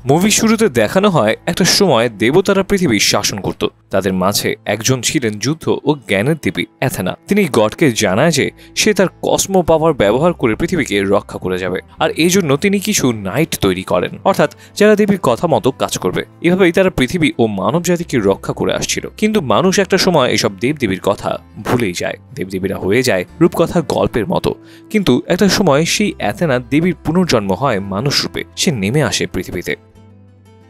Movie শুরুতে দেখানো হয় একটা সময় দেবতারা পৃথিবী শাসন করত। তাদের মাঝে একজন ছিলেন যুদ্ধ ও জ্ঞানের দেবী অ্যাথেনা। তিনি গডকে জানায় যে সে তার কসমো পাওয়ার ব্যবহার করে পৃথিবীকে রক্ষা করে যাবে, আর এই জন্য তিনি কিছু নাইট তৈরি করেন, অর্থাৎ যারা দেবীর কথা মতো কাজ করবে। এভাবেই তারা পৃথিবী ও মানব জাতিকে রক্ষা করে আসছিল। কিন্তু মানুষ একটা সময় এসব দেবদেবীর কথা ভুলেই যায়। দেবদেবীরা হয়ে যায় রূপকথার গল্পের মতো। কিন্তু একটা সময় সেই অ্যাথেনা দেবীর পুনর্জন্ম হয় মানুষ রূপে। সে নেমে আসে পৃথিবীতে।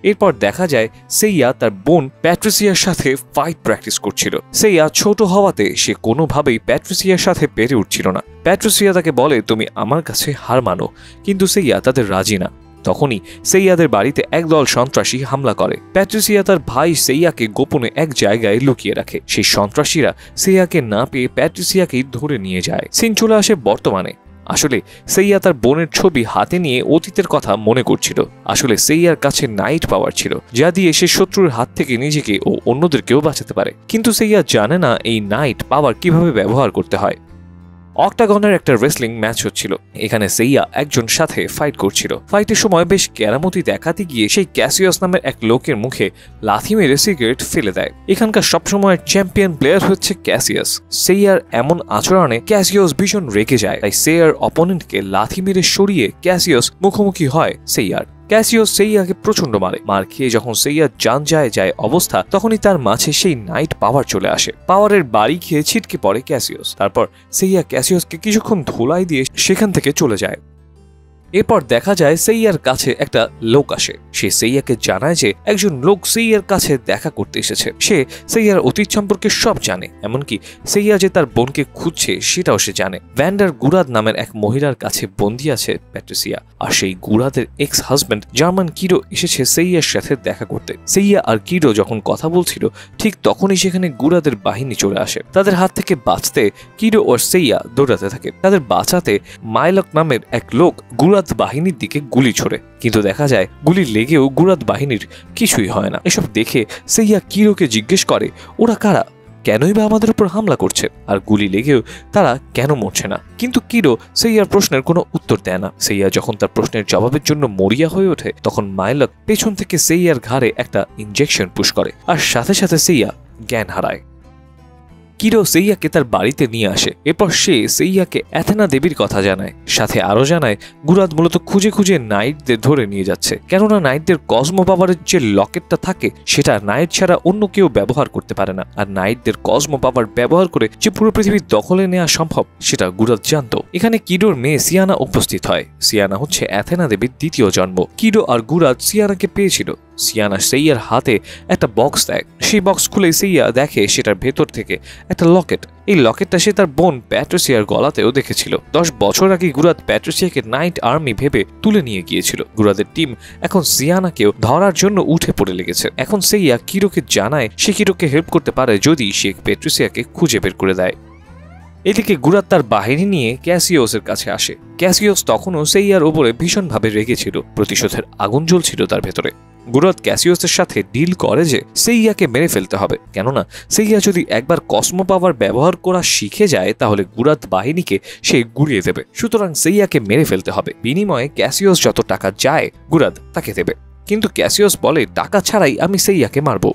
এরপর দেখা যায় সেইয়া তার বোন প্যাট্রিসিয়ার সাথে ফাইট প্র্যাকটিস করছিল। সেইয়া ছোট হওয়াতে সে কোনোভাবেই প্যাট্রিসিয়ার সাথে পেরে উঠছিল না। প্যাট্রিসিয়া তাকে বলে, তুমি আমার কাছে হার মানো, কিন্তু সেইয়া তাদের রাজি না। তখনই সেইয়াদের বাড়িতে একদল সন্ত্রাসী হামলা করে। প্যাট্রিসিয়া তার ভাই সেইয়াকে গোপনে এক জায়গায় লুকিয়ে রাখে। সেই সন্ত্রাসীরা সেইয়াকে না পেয়ে প্যাট্রিসিয়াকেই ধরে নিয়ে যায়। সিন চলে আসে বর্তমানে। আসলে সেইয়া তার বোনের ছবি হাতে নিয়ে অতীতের কথা মনে করছিল। আসলে সেইয়ার কাছে নাইট পাওয়ার ছিল, যা দিয়ে সে শত্রুর হাত থেকে নিজেকে ও অন্যদেরকেও বাঁচাতে পারে। কিন্তু সেইয়া জানে না এই নাইট পাওয়ার কিভাবে ব্যবহার করতে হয়। অক্টাগনের একটা রেসলিং ম্যাচ হচ্ছিল। এখানে সেইয়া একজন সাথে ফাইট করছিল। ফাইটের সময় বেশ কেরামতি দেখাতে গিয়ে সেই ক্যাসিয়াস নামের এক লোকের মুখে লাথি মেরে সিগারেট ফেলে দেয়। এখানকার সবসময় চ্যাম্পিয়ন প্লেয়ার হচ্ছে ক্যাসিয়াস। সেইয়ার এমন আচরণে ক্যাসিয়াস ভীষণ রেগে যায়। তাই সেইয়ার অপোনেন্টকে লাথি মেরে সরিয়ে ক্যাসিয়াস মুখোমুখি হয় সেইয়ার। ক্যাসিয়াস সেইয়াকে প্রচন্ড মারে। মার খেয়ে যখন সেইয়া জান যায় অবস্থা, তখনই তার মাঝে সেই নাইট পাওয়ার চলে আসে। পাওয়ারের বাড়ি খেয়ে ছিটকে পড়ে ক্যাসিয়াস। তারপর সেইয়া ক্যাসিয়াসকে কিছুক্ষণ ধুলাই দিয়ে সেখান থেকে চলে যায়। এরপর দেখা যায় সেইয়ার কাছে একটা লোক আসে। সে সেইয়াকে জানায় যে একজন লোক সেইয়ার কাছে দেখা করতে এসেছে। সে সেইয়ার অতীত সম্পর্কে সব জানে, এমনকি সেইয়া যে তার বোনকে খুঁজছে সেটাও সে জানে। ভ্যান্ডার গুরাদ নামের এক মহিলার কাছে বন্দী আছে প্যাট্রিসিয়া, আর সেই গুরাদের এক্স হাজব্যান্ড জার্মান কিরো এসেছে সেইয়ার সাথে দেখা করতে। সেইয়া আর কিরো যখন কথা বলছিল, ঠিক তখনই সেখানে গুরাদের বাহিনী চলে আসে। তাদের হাত থেকে বাঁচতে কিরো ও সেইয়া দৌড়াতে থাকে। তাদের বাঁচাতে মাইলক নামের এক লোক গুরাদ বাহিনীর দিকে গুলি ছোড়ে, কিন্তু দেখা যায় গুলি লেগেও গুরাদ বাহিনীর কিছুই হয় না। এসব দেখে সেইয়া কিরোকে জিজ্ঞেস করে, ওরা কারা, কেনই বা আমাদের উপর হামলা করছে, আর গুলি লেগেও তারা কেন মরছে না? কিন্তু কিরো সেইয়ার প্রশ্নের কোনো উত্তর দেয় না। সেইয়া যখন তার প্রশ্নের জবাবের জন্য মরিয়া হয়ে ওঠে, তখন মাইলক পেছন থেকে সেইয়ার ঘাড়ে একটা ইনজেকশন পুশ করে, আর সাথে সাথে সেইয়া জ্ঞান হারায়। কিরো সেইয়াকে তার বাড়িতে নিয়ে আসে। এরপর সে সেইয়াকে অ্যাথেনা দেবীর কথা জানায়। সাথে আরো জানায় গুরাদ মূলত খুঁজে খুঁজে নাইটদের ধরে নিয়ে যাচ্ছে, কেননা নাইটদের কসমো পাওয়ারের যে লকেটটা থাকে সেটা নাইট ছাড়া অন্য কেউ ব্যবহার করতে পারে না। আর নাইটদের কসমো পাওয়ার ব্যবহার করে যে পুরো পৃথিবীর দখলে নেওয়া সম্ভব সেটা গুরাদ জানত। এখানে কিরোর মেয়ে সিয়ানা উপস্থিত হয়। সিয়ানা হচ্ছে অ্যাথেনা দেবীর দ্বিতীয় জন্ম। কিরো আর গুরাদ সিয়ানাকে পেয়েছিল। সিয়ানা সেইয়ার হাতে একটা বক্স দেয়। সেই বক্স খুলে সেইয়া দেখে সেটার ভেতর থেকে একটা লকেট। এই লকেটটা সে তার বোন প্যাট্রিসিয়ার গলাতেও দেখেছিল। 10 বছর আগে গুরাদ প্যাট্রিসিয়াকে নাইট আর্মি ভেবে তুলে নিয়ে গিয়েছিল। গুরাদের টিম এখন সিয়ানাকেও ধরার জন্য উঠে পড়ে লেগেছে। এখন সেইয়া কিরোকে জানায় সে কিরোকে হেল্প করতে পারে যদি সে প্যাট্রিসিয়াকে খুঁজে বের করে দেয়। এদিকে গুরাদ তার বাহিনী নিয়ে ক্যাসিয়াসের কাছে আসে। ক্যাসিয়াস তখনও সেইয়ার ওপরে ভীষণভাবে রেগেছিল। প্রতিশোধের আগুন জ্বলছিল তার ভেতরে। গুরাদ ক্যাসিয়াসের সাথে ডিল করে যে সেইয়াকে মেরে ফেলতে হবে, কেননা সেইয়া যদি একবার কসমো পাওয়ার ব্যবহার করা শিখে যায় তাহলে গুরাদ বাহিনীকে সে গুড়িয়ে দেবে। সুতরাং সেইয়াকে মেরে ফেলতে হবে। বিনিময়ে ক্যাসিয়াস যত টাকা চায় গুরাদ তাকে দেবে। কিন্তু ক্যাসিয়াস বলে, টাকা ছাড়াই আমি সেইয়াকে মারব।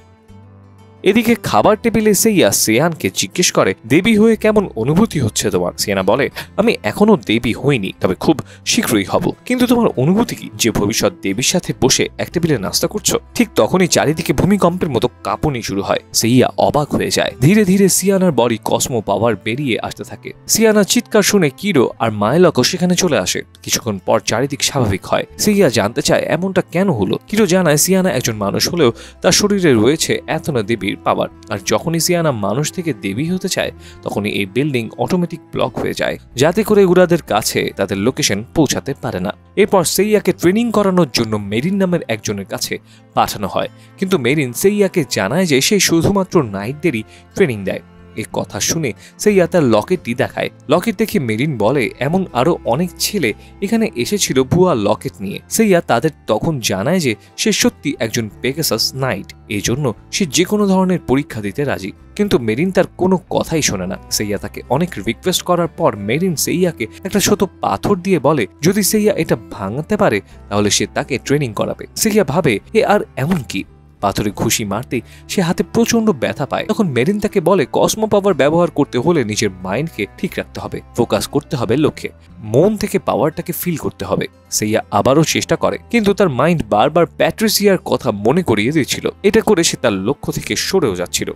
এদিকে খাবার টেবিলে সেইয়া সিয়ানকে জিজ্ঞেস করে, দেবী হয়ে কেমন অনুভূতি হচ্ছে তোমার? সিয়ানা বলে, আমি এখনো দেবী হইনি, তবে খুব শীঘ্রই হব। কিন্তু তোমার অনুভূতি কি যে ভবিষ্যৎ দেবীর সাথে বসে এক টেবিলে নাস্তা করছো? ঠিক তখনই চারিদিকে ভূমিকম্পের মতো কাঁপুনি শুরু হয়। সেইয়া অবাক হয়ে যায়। ধীরে ধীরে সিয়ানার বডি কসমো পাওয়ার বেরিয়ে আসতে থাকে। সিয়ানার চিৎকার শুনে কিরো আর মাইলকও সেখানে চলে আসে। কিছুক্ষণ পর চারিদিক স্বাভাবিক হয়। সেইয়া জানতে চায় এমনটা কেন হলো। কিরো জানায় সিয়ানা একজন মানুষ হলেও তার শরীরে রয়েছে অ্যাথেনা দেবীর পাওয়ার, আর যখনই সিয়ানা মানুষ থেকে দেবী হতে চায় তখনই এই বিল্ডিং অটোমেটিক ব্লক হয়ে যায়, যাতে করে গুরাদের কাছে তাদের লোকেশন পৌঁছাতে পারে না। এরপর সেইয়াকে ট্রেনিং করানোর জন্য মেরিন নামের একজনের কাছে পাঠানো হয়। কিন্তু মেরিন সেইয়াকে জানায় যে সে শুধুমাত্র নাইটদেরই ট্রেনিং দেয়। এই কথা শুনে সেইয়া তার লকেটটি দেখায়। লকেট দেখে মেরিন বলে এমন আরো অনেক ছেলে এখানে এসেছিল ভুয়া লকেট নিয়ে। সেইয়া তাদের তখন জানায় যে সে সত্যি একজন পেগাসাস নাইট, এই জন্য সে যে কোনো ধরনের পরীক্ষা দিতে রাজি। কিন্তু মেরিন তার কোনো কথাই শোনে না। সেইয়া তাকে অনেক রিকোয়েস্ট করার পর মেরিন সেইয়াকে একটা ছোট পাথর দিয়ে বলে যদি সেইয়া এটা ভাঙতে পারে তাহলে সে তাকে ট্রেনিং করাবে। সেইয়া ভাবে এ আর এমন কি, পাথরে ঘুষি মারতেই সে হাতে প্রচন্ড ব্যথা পায়। তখন মেরিন তাকে বলে কসমো পাওয়ার ব্যবহার করতে হলে নিজের মাইন্ডকে ঠিক রাখতে হবে, ফোকাস করতে হবে লক্ষ্যে, মন থেকে পাওয়ারটাকে ফিল করতে হবে। সেইয়া আবারও চেষ্টা করে কিন্তু তার মাইন্ড বারবার প্যাট্রিসিয়ার কথা মনে করিয়ে দিয়েছিল। এটা করে সে তার লক্ষ্য থেকে সরেও যাচ্ছিল।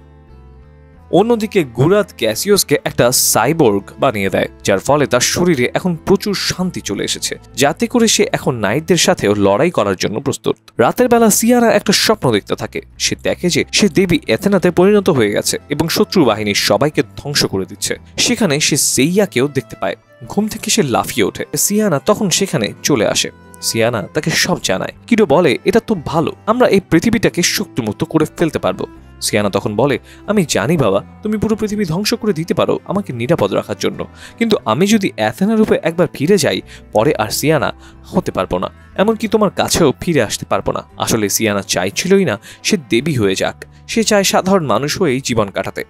অন্যদিকে গুরাদ ক্যাসিওসকে একটা সাইবর্গ বানিয়ে দেয়, যার ফলে তার শরীরে এখন প্রচুর শান্তি চলে এসেছে, যাতে করে সে এখন নাইটদের সাথেও লড়াই করার জন্য প্রস্তুত। রাতের বেলা সিয়ানা একটা স্বপ্ন দেখতে থাকে। সে দেখে যে সে দেবী এথেনাতে পরিণত হয়ে গেছে এবং শত্রু বাহিনীর সবাইকে ধ্বংস করে দিচ্ছে। সেখানে সে সেইয়াকেও দেখতে পায়। ঘুম থেকে সে লাফিয়ে ওঠে। সিয়ানা তখন সেখানে চলে আসে। সিয়ানা তাকে সব জানায়। কিডো বলে এটা তো ভালো, আমরা এই পৃথিবীটাকে শক্তিমুক্ত করে ফেলতে পারবো। সিয়ানা তখন বলে আমি জানি বাবা, তুমি পুরো পৃথিবী ধ্বংস করে দিতে পারো আমাকে নিরাপদ রাখার জন্য, কিন্তু আমি যদি অ্যাথেনা রূপে একবার ফিরে যাই পরে আর সিয়ানা হতে পারবো না, এমনকি তোমার কাছেও ফিরে আসতে পারবো না। আসলে সিয়ানা চাইছিলই না সে দেবী হয়ে যাক, সে চায় সাধারণ মানুষ হয়েই জীবন কাটাতে।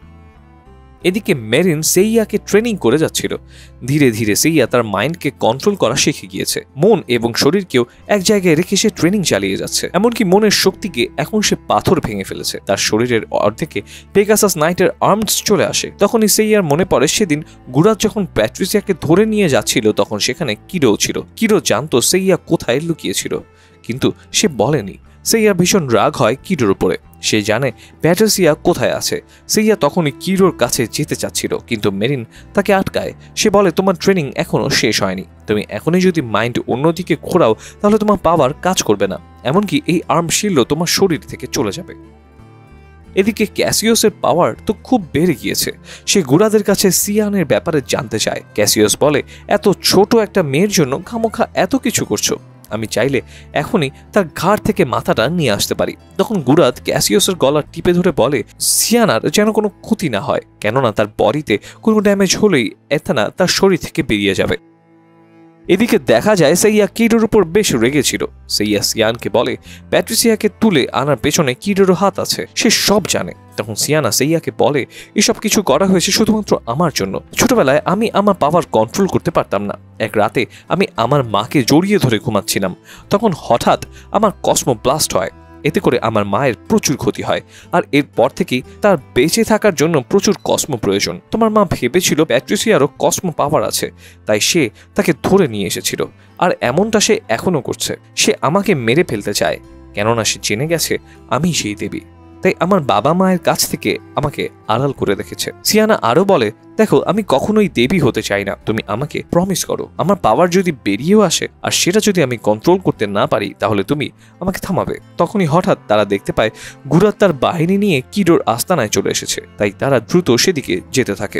এদিকে মেরিন সেইয়াকে ট্রেনিং করে যাচ্ছিল। ধীরে ধীরে সেইয়া তার মাইন্ডকে কন্ট্রোল করা শিখে গিয়েছে। মন এবং শরীরকেও এক জায়গায় রেখে সে ট্রেনিং চালিয়ে যাচ্ছে। এমনকি মনের শক্তিকে এখন সে পাথর ভেঙে ফেলেছে। তার শরীরের অর্ধেকে পেগাসাস নাইটের আর্মস চলে আসে। তখনই সেইয়ার মনে পড়ে সেদিন গুরাদ যখন প্যাট্রিসিয়াকে ধরে নিয়ে যাচ্ছিল তখন সেখানে কিডো ছিল। কিডো জানতো সেইয়া কোথায় লুকিয়েছিল, কিন্তু সে বলেনি। সেইয়ার ভীষণ রাগ হয় কিডোর উপরে। সে জানে প্যাট্রিসিয়া কোথায় আছে। সেইয়া তখনই কিডোর কাছে যেতে চাচ্ছিল, কিন্তু মেরিন তাকে আটকায়। সে বলে তোমার ট্রেনিং এখনো শেষ হয়নি, তুমি এখনই যদি মাইন্ড অন্যদিকে ঘোরাও তাহলে তোমার পাওয়ার কাজ করবে না, এমনকি এই আর্ম শিল্ডও তোমার শরীর থেকে চলে যাবে। এদিকে ক্যাসিওসের পাওয়ার তো খুব বেড়ে গিয়েছে। সে গুরাদের কাছে সিয়ানের ব্যাপারে জানতে চায়। ক্যাসিওস বলে এত ছোট একটা মেয়ের জন্য খামোখা এত কিছু করছো, আমি চাইলে এখনই তার ঘাড় থেকে মাথাটা নিয়ে আসতে পারি। তখন গুরাদ ক্যাসিওসের গলা টিপে ধরে বলে সিয়ানার যেন কোনো ক্ষতি না হয়, কেননা তার বডিতে কোনো ড্যামেজ হলেই এথেনা তার শরীর থেকে বেরিয়ে যাবে। এদিকে দেখা যায় সেইয়া কিডোর উপর বেশ রেগেছিল। সেইয়া সিয়ানকে বলে প্যাট্রিসিয়াকে তুলে আনার পেছনে কিডোরও হাত আছে, সে সব জানে। তখন সিয়ানা সেইয়াকে বলে এসব কিছু করা হয়েছে শুধুমাত্র আমার জন্য। ছোটবেলায় আমি আমার পাওয়ার কন্ট্রোল করতে পারতাম না। এক রাতে আমি আমার মাকে জড়িয়ে ধরে ঘুমাচ্ছিলাম, তখন হঠাৎ আমার কসমো ব্লাস্ট হয়। এতে করে আমার মায়ের প্রচুর ক্ষতি হয়, আর এরপর থেকেই তার বেঁচে থাকার জন্য প্রচুর কসমো প্রয়োজন। তোমার মা ভেবেছিল প্যাট্রিসিয়ারও কসমো পাওয়ার আছে, তাই সে তাকে ধরে নিয়ে এসেছিল, আর এমনটা সে এখনো করছে। সে আমাকে মেরে ফেলতে চায়, কেননা সে জেনে গেছে আমি সেই দেবী, তাই আমার বাবা মায়ের কাছ থেকে আমাকে আড়াল করে রেখেছে। সিয়ানা আরো বলে দেখো আমি কখনোই দেবী হতে চাই না, তুমি আমাকে প্রমিস করো আমার পাওয়ার যদি বেরিয়েও আসে আর সেটা যদি আমি কন্ট্রোল করতে না পারি তাহলে তুমি আমাকে থামাবে। তখনই হঠাৎ তারা দেখতে পায় গুরাদ তার বাহিনী নিয়ে কিডোর আস্তানায় চলে এসেছে, তাই তারা দ্রুত সেদিকে যেতে থাকে।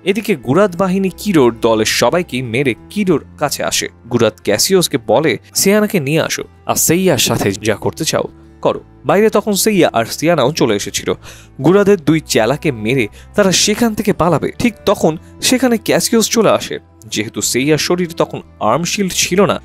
এদিকে গুরাদ বাহিনী কিডোর দলের সবাইকে মেরে কিডোর কাছে আসে। গুরাদ ক্যাসিওসকে বলে সিয়ানাকে নিয়ে আসো, আর সেইয়ার সাথে যা করতে চাও করো। বাইরে তখন সেইয়া আর সিয়ানাও চলে এসেছিল। গুরাদের দুই চেলাকে মেরে তারা সেখান থেকে পালাবে। ঠিক তখন সেখানে ক্যাসিওস চলে আসে। যেহেতু সেইয়ার শরীর তখন আর্ম শিল্ড ছিল না,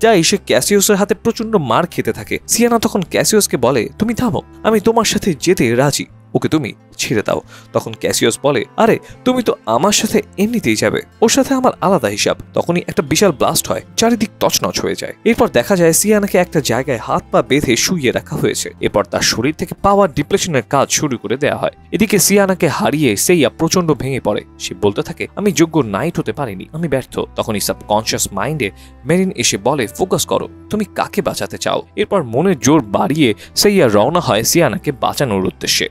তাই সে ক্যাসিওসের হাতে প্রচন্ড মার খেতে থাকে। সিয়ানা তখন ক্যাসিওসকে বলে তুমি থামো, আমি তোমার সাথে যেতে রাজি, ওকে তুমি ছেড়ে দাও। তখন ক্যাসিওস বলে আরে তুমি তো আমার সাথে এমনিতেই যাবে, ওর সাথে আমার আলাদা হিসাব। তখনই একটা বিশাল ব্লাস্ট হয়, চারিদিক তছনছ হয়ে যায়। এরপর দেখা যায় সিয়ানাকে একটা জায়গায় হাত পা বেঁধে শুইয়ে রাখা হয়েছে। এরপর তার শরীর থেকে পাওয়ার ডিপ্লেশনের কাজ শুরু করে দেওয়া হয়। এদিকে সিয়ানাকে হারিয়ে সেইয়া প্রচন্ড ভেঙে পড়ে। সে বলতে থাকে আমি যোগ্য নাইট হতে পারিনি, আমি ব্যর্থ। তখনই সাবকনশিয়াস মাইন্ডে মেরিন এসে বলে ফোকাস করো, তুমি কাকে বাঁচাতে চাও। এরপর মনের জোর বাড়িয়ে সেইয়া রওনা হয় সিয়ানাকে বাঁচানোর উদ্দেশ্যে।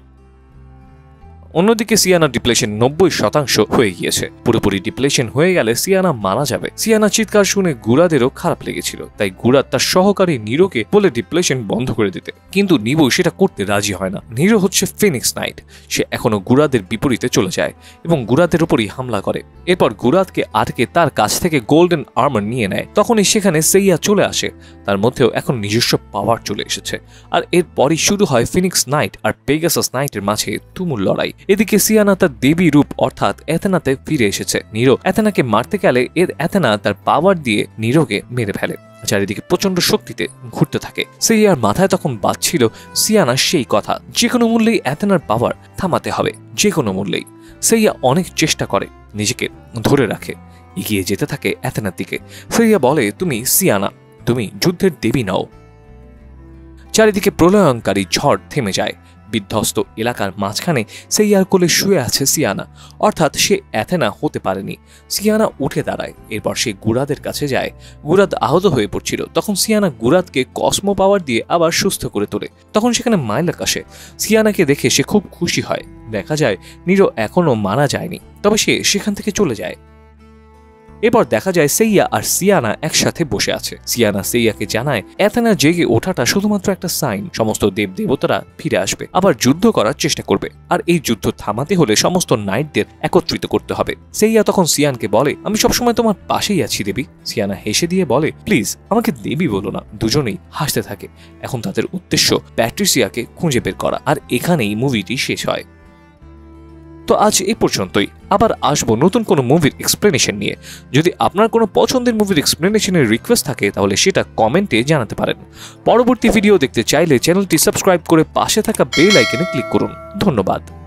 অন্যদিকে সিয়ানা ডিপ্লেশন 90% হয়ে গিয়েছে। পুরোপুরি ডিপ্লেশন হয়ে গেলে সিয়ানা মারা যাবে। সিয়ানা চিৎকার শুনে গুরাদেরও খারাপ লেগেছিল, তাই গুরাদ তার সহকারী নিরোকে বলে ডিপ্লেশন বন্ধ করে দিতে, কিন্তু নিবো সেটা করতে রাজি হয় না। নিরো হচ্ছে ফিনিক্স নাইট, সে এখনো গুরাদের বিপরীতে চলে যায় এবং গুরাদের উপরই হামলা করে। এরপর গুরাদকে আটকে তার কাছ থেকে গোল্ডেন আর্মার নিয়ে নেয়। তখনই সেখানে সেইয়া চলে আসে, তার মধ্যেও এখন নিজস্ব পাওয়ার চলে এসেছে। আর এরপরই শুরু হয় ফিনিক্স নাইট আর পেগাসাস নাইটের মাঝে তুমুল লড়াই। এদিকে সিয়ানা তার দেবী রূপ অর্থাৎ এথেনাতে ফিরে এসেছে। নিরো এথেনাকে মারতে গেলে এথেনা তার পাওয়ার দিয়ে নিরোকে মেরে ফেলে। চারিদিকে প্রচন্ড শক্তিতে ঘুরতে থাকে। সেইয়ার মাথায় তখন বাজছিল সিয়ানা সেই কথা, যে কোনো মূল্যেই এথেনার পাওয়ার থামাতে হবে, যে কোনো মূল্যেই। সেইয়া অনেক চেষ্টা করে, নিজেকে ধরে রাখে, এগিয়ে যেতে থাকে এথেনার দিকে। সেইয়া বলে, তুমি সিয়ানা, তুমি যুদ্ধের দেবী নও। চারিদিকে প্রলয়ঙ্কারী ঝড় থেমে যায়। বিধ্বস্ত এলাকার মাঝখানে সেইয়ার কোলে শুয়ে আছে সিয়ানা, অর্থাৎ সে এথেনা হতে পারেনি। সিয়ানা উঠে দাঁড়ায়, এরপর সে গুরাদের কাছে যায়। গুরাদ আহত হয়ে পড়ছিল, তখন সিয়ানা গুরাদকে কসমো পাওয়ার দিয়ে আবার সুস্থ করে তোলে। তখন সেখানে মাইলাক আসে। সিয়ানাকে দেখে সে খুব খুশি হয়। দেখা যায় নিরো এখনো মারা যায়নি, তবে সে সেখান থেকে চলে যায়। এরপর দেখা যায় সেইয়া আর সিয়ানা একসাথে বসে আছে। সিয়ানা সেইয়াকে জানায় এথেনা জেগে ওঠাটা শুধুমাত্র একটা সাইন, সমস্ত দেব দেবতারা ফিরে আসবে, আবার যুদ্ধ করার চেষ্টা করবে, আর এই যুদ্ধ থামাতে হলে সমস্ত নাইটদের একত্রিত করতে হবে। সেইয়া তখন সিয়ানকে বলে, আমি সবসময় তোমার পাশেই আছি দেবী। সিয়ানা হেসে দিয়ে বলে, প্লিজ আমাকে দেবী বলো না। দুজনেই হাসতে থাকে। এখন তাদের উদ্দেশ্য প্যাট্রিসিয়াকে খুঁজে বের করা, আর এখানেই মুভিটি শেষ হয়। তো আজ এই পর্যন্তই। আবার আসবো নতুন কোনো মুভির এক্সপ্লেনেশন নিয়ে। যদি আপনার কোনো পছন্দের মুভির এক্সপ্লেনেশনের রিকোয়েস্ট থাকে তাহলে সেটা কমেন্টে জানাতে পারেন। পরবর্তী ভিডিও দেখতে চাইলে চ্যানেলটি সাবস্ক্রাইব করে পাশে থাকা বেল আইকনে ক্লিক করুন। ধন্যবাদ।